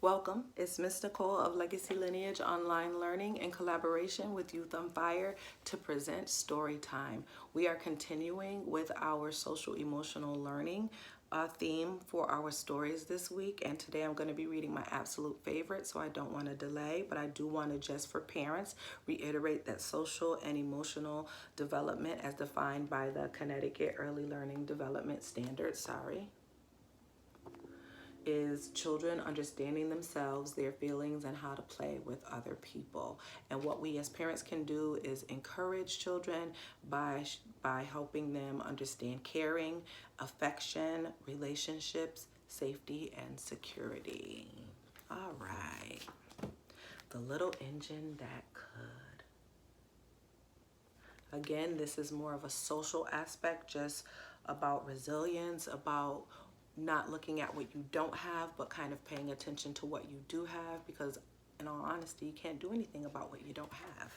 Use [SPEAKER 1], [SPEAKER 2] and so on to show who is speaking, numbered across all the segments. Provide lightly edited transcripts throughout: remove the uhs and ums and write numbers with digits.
[SPEAKER 1] Welcome. It's Miss Nicole of Legacy Lineage Online Learning in collaboration with Youth on Fire to present Story Time. We are continuing with our social emotional learning theme for our stories this week, and today I'm going to be reading my absolute favorite, so I don't want to delay, but I do want to, just for parents, reiterate that social and emotional development as defined by the Connecticut Early Learning Development Standards, is children understanding themselves, their feelings, and how to play with other people. And what we as parents can do is encourage children by helping them understand caring, affection, relationships, safety, and security. All right. The little engine that could. Again, this is more of a social aspect, just about resilience, about not looking at what you don't have, but kind of paying attention to what you do have, because in all honesty, you can't do anything about what you don't have,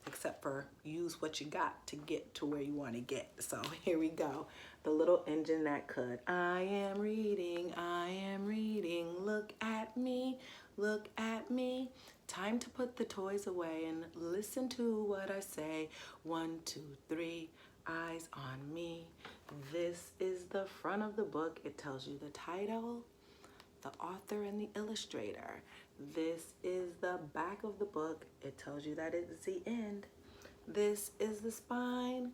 [SPEAKER 1] except for use what you got to get to where you want to get. So here we go. The little engine that could. I am reading, look at me, look at me. Time to put the toys away and listen to what I say. 1, 2, 3, eyes on me. This is the front of the book. It tells you the title, the author, and the illustrator. This is the back of the book. It tells you that it's the end. This is the spine.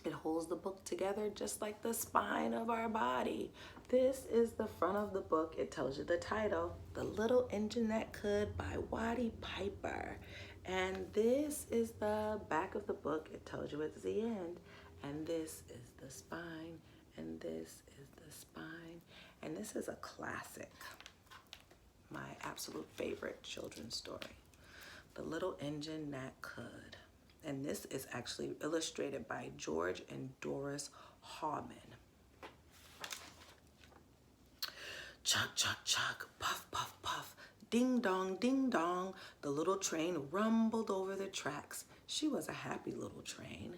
[SPEAKER 1] It holds the book together just like the spine of our body. This is the front of the book. It tells you the title, The Little Engine That Could by Watty Piper. And this is the back of the book. It tells you it's the end. And this is the spine. And this is the spine. And this is a classic. My absolute favorite children's story. The Little Engine That Could. And this is actually illustrated by George and Doris Hawman. Chuck, chuck, chuck, puff, puff, puff, ding dong, the little train rumbled over the tracks. She was a happy little train.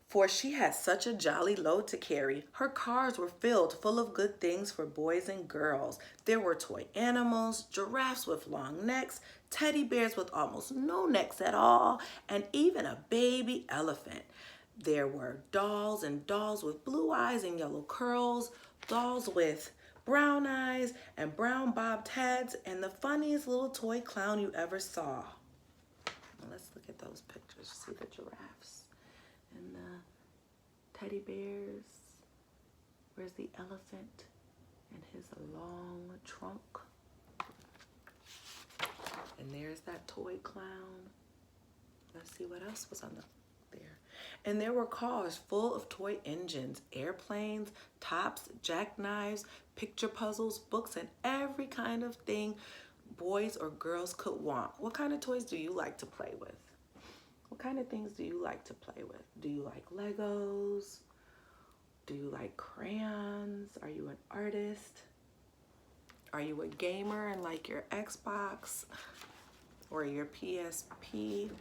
[SPEAKER 1] For she had such a jolly load to carry. Her cars were filled full of good things for boys and girls. There were toy animals, giraffes with long necks, teddy bears with almost no necks at all, and even a baby elephant. There were dolls and dolls with blue eyes and yellow curls, dolls with brown eyes and brown bobbed heads, and the funniest little toy clown you ever saw. Now let's look at those pictures. See the giraffes and the teddy bears. Where's the elephant and his long trunk? And there's that toy clown. Let's see what else was on there. And there were cars full of toy engines, airplanes, tops, jackknives, picture puzzles, books, and every kind of thing boys or girls could want. What kind of toys do you like to play with? What kind of things do you like to play with? Do you like Legos? Do you like crayons? Are you an artist? Are you a gamer and like your Xbox or your PSP?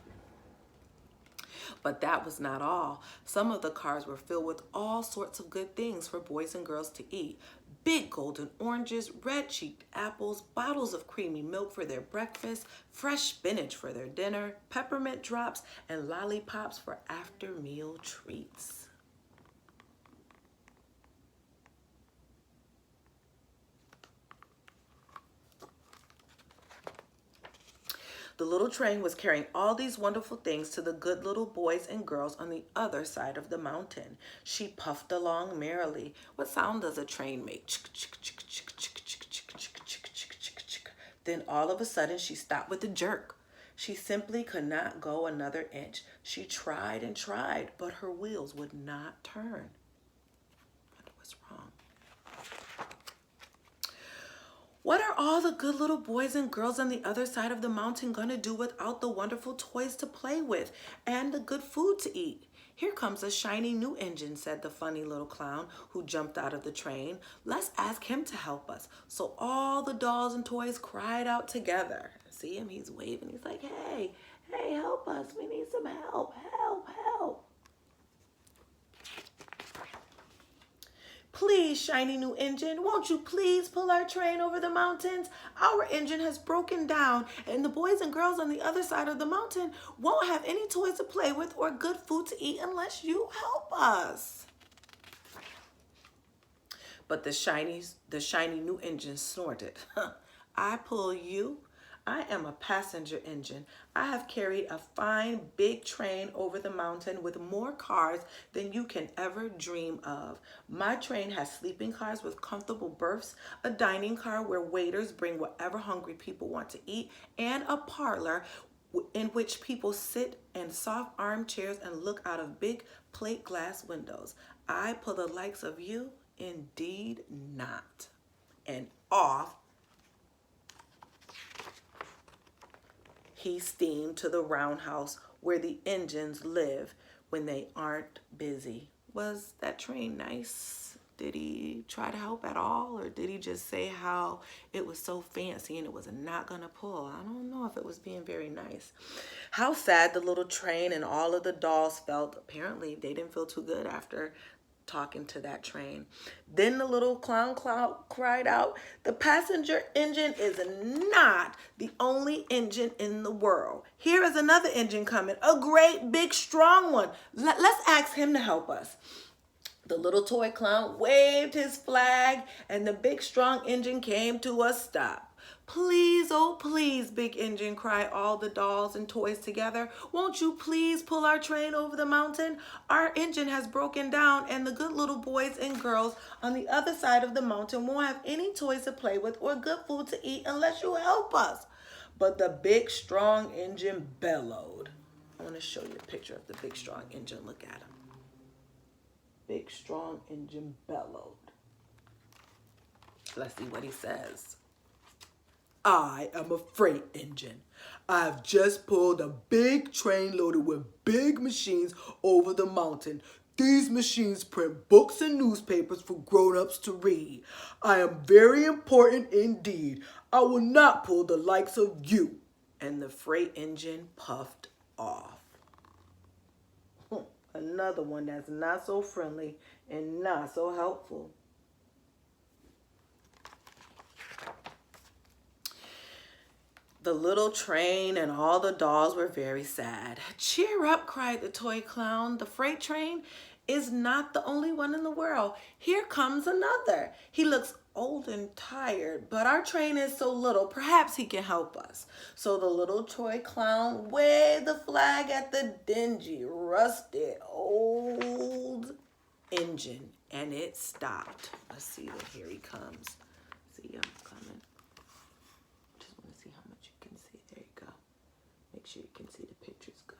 [SPEAKER 1] But that was not all. Some of the cars were filled with all sorts of good things for boys and girls to eat. Big golden oranges, red-cheeked apples, bottles of creamy milk for their breakfast, fresh spinach for their dinner, peppermint drops, and lollipops for after-meal treats. The little train was carrying all these wonderful things to the good little boys and girls on the other side of the mountain. She puffed along merrily. What sound does a train make? Then all of a sudden she stopped with a jerk. She simply could not go another inch. She tried and tried, but her wheels would not turn. I wonder what's wrong. What are all the good little boys and girls on the other side of the mountain gonna do without the wonderful toys to play with and the good food to eat? Here comes a shiny new engine, said the funny little clown who jumped out of the train. Let's ask him to help us. So all the dolls and toys cried out together. See him? He's waving. He's like, hey, help help us? We need some help, help, help. Please, shiny new engine, won't you please pull our train over the mountains? Our engine has broken down, and the boys and girls on the other side of the mountain won't have any toys to play with or good food to eat unless you help us. But the shiny new engine snorted. I pull you. I am a passenger engine. I have carried a fine big train over the mountain with more cars than you can ever dream of. My train has sleeping cars with comfortable berths, a dining car where waiters bring whatever hungry people want to eat, and a parlor in which people sit in soft armchairs and look out of big plate glass windows. I pull the likes of you? Indeed not. And off he steamed to the roundhouse where the engines live when they aren't busy. Was that train nice? Did he try to help at all? Or did he just say how it was so fancy and it was not gonna pull? I don't know if it was being very nice. How sad the little train and all of the dolls felt. Apparently they didn't feel too good after talking to that train. Then the little clown cried out, the passenger engine is not the only engine in the world. Here is another engine coming, a great big strong one. Let's ask him to help us. The little toy clown waved his flag and the big strong engine came to a stop. Please, oh please, big engine, cried all the dolls and toys together. Won't you please pull our train over the mountain? Our engine has broken down and the good little boys and girls on the other side of the mountain won't have any toys to play with or good food to eat unless you help us. But the big strong engine bellowed. I want to show you a picture of the big strong engine. Look at him. Big strong engine bellowed. Let's see what he says. I am a freight engine. I've just pulled a big train loaded with big machines over the mountain. These machines print books and newspapers for grown-ups to read. I am very important indeed. I will not pull the likes of you. And the freight engine puffed off. Another one that's not so friendly and not so helpful. The little train and all the dolls were very sad. Cheer up, cried the toy clown. The freight train is not the only one in the world. Here comes another. He looks old and tired, but our train is so little, perhaps he can help us. So the little toy clown waved the flag at the dingy, rusted, old engine, and it stopped. Let's see, here he comes. See him coming. Just want to see how much you can see. There you go. Make sure you can see the pictures good.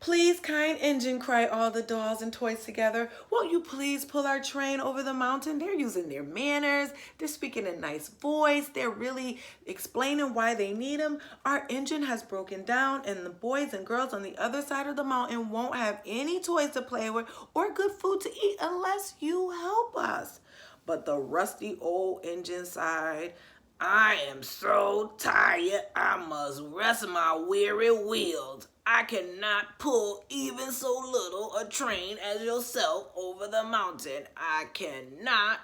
[SPEAKER 1] Please, kind engine, cried all the dolls and toys together. Won't you please pull our train over the mountain? They're using their manners. They're speaking in a nice voice. They're really explaining why they need them. Our engine has broken down and the boys and girls on the other side of the mountain won't have any toys to play with or good food to eat unless you help us. But the rusty old engine sighed. I am so tired, I must rest my weary wheels. I cannot pull even so little a train as yourself over the mountain. I cannot.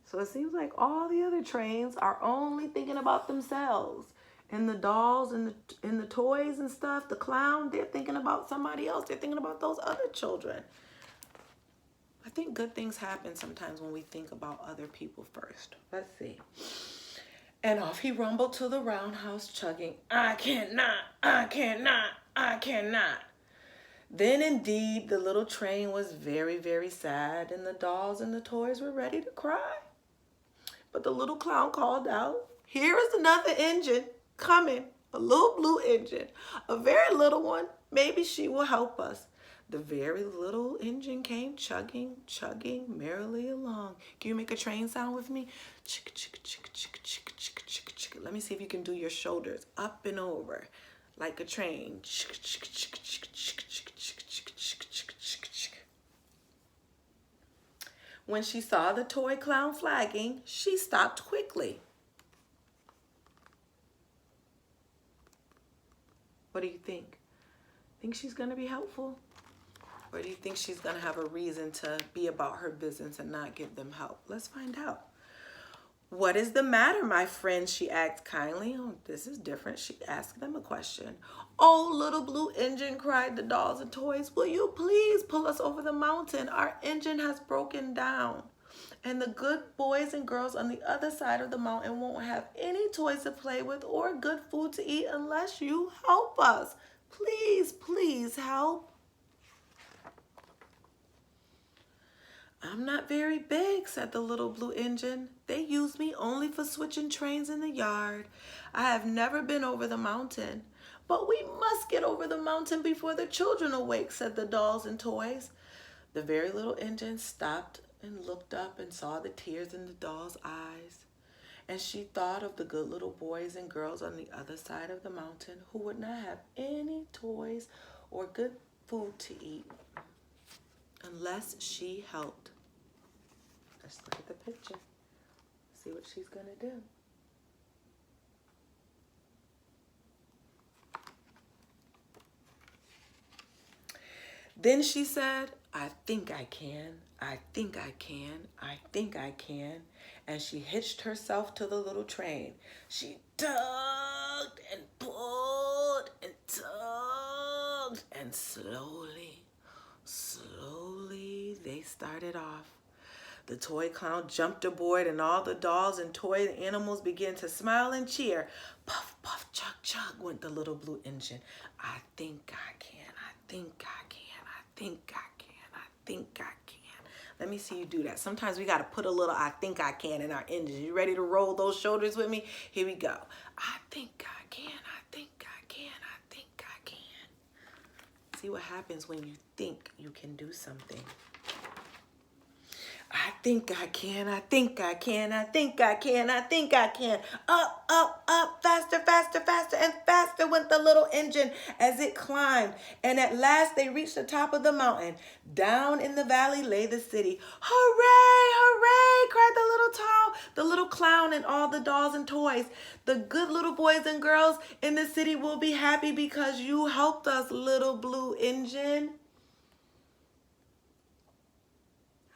[SPEAKER 1] So it seems like all the other trains are only thinking about themselves. And the dolls and the toys and stuff, the clown, they're thinking about somebody else. They're thinking about those other children. I think good things happen sometimes when we think about other people first. Let's see. And off he rumbled to the roundhouse, chugging, I cannot. Then indeed the little train was very, very sad, and the dolls and the toys were ready to cry. But the little clown called out, here is another engine coming, a little blue engine, a very little one. Maybe she will help us. The very little engine came chugging merrily along. Can you make a train sound with me? Chicka, chicka, chicka, chicka, chicka, chicka, chicka, chicka. Let me see if you can do your shoulders up and over like a train. Chicka, chicka, chicka, chicka, chicka, chicka, chicka, chicka, chicka, chicka, chicka, chicka. When she saw the toy clown flagging, she stopped quickly. What do you think? Think she's going to be helpful? Or do you think she's going to have a reason to be about her business and not give them help? Let's find out. What is the matter, my friend? She asked kindly. Oh, this is different. She asked them a question. Oh, little blue engine, cried the dolls and toys. Will you please pull us over the mountain? Our engine has broken down. And the good boys and girls on the other side of the mountain won't have any toys to play with or good food to eat unless you help us. Please, please help. I'm not very big, said the little blue engine. They use me only for switching trains in the yard. I have never been over the mountain. But we must get over the mountain before the children awake, said the dolls and toys. The very little engine stopped and looked up and saw the tears in the doll's eyes. And she thought of the good little boys and girls on the other side of the mountain who would not have any toys or good food to eat unless she helped. Let's look at the picture. See what she's going to do. Then she said, I think I can. I think I can. I think I can. And she hitched herself to the little train. She tugged and pulled and tugged, and slowly, slowly they started off. The toy clown jumped aboard, and all the dolls and toy animals began to smile and cheer. Puff, puff, chug, chug went the little blue engine. I think I can. I think I can. I think I can. I think I can. Let me see you do that. Sometimes we got to put a little I think I can in our engine. You ready to roll those shoulders with me? Here we go. I think I can. I think I can. I think I can. See what happens when you think you can do something. I think I can, I think I can, I think I can, I think I can. Up, up, up, faster, faster, faster, and faster went the little engine as it climbed. And at last they reached the top of the mountain. Down in the valley lay the city. Hooray, hooray, cried the little clown and all the dolls and toys. The good little boys and girls in the city will be happy because you helped us, little blue engine.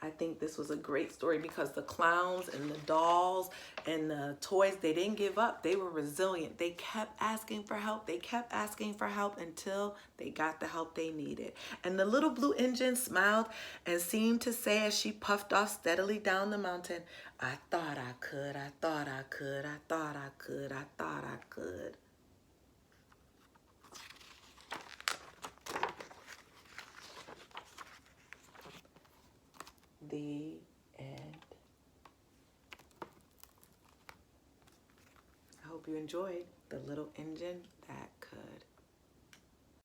[SPEAKER 1] I think this was a great story because the clowns and the dolls and the toys, they didn't give up. They were resilient. They kept asking for help. They kept asking for help until they got the help they needed. And the little blue engine smiled and seemed to say as she puffed off steadily down the mountain, I thought I could, I thought I could, I thought I could, I thought I could. The end. I hope you enjoyed The Little Engine That Could.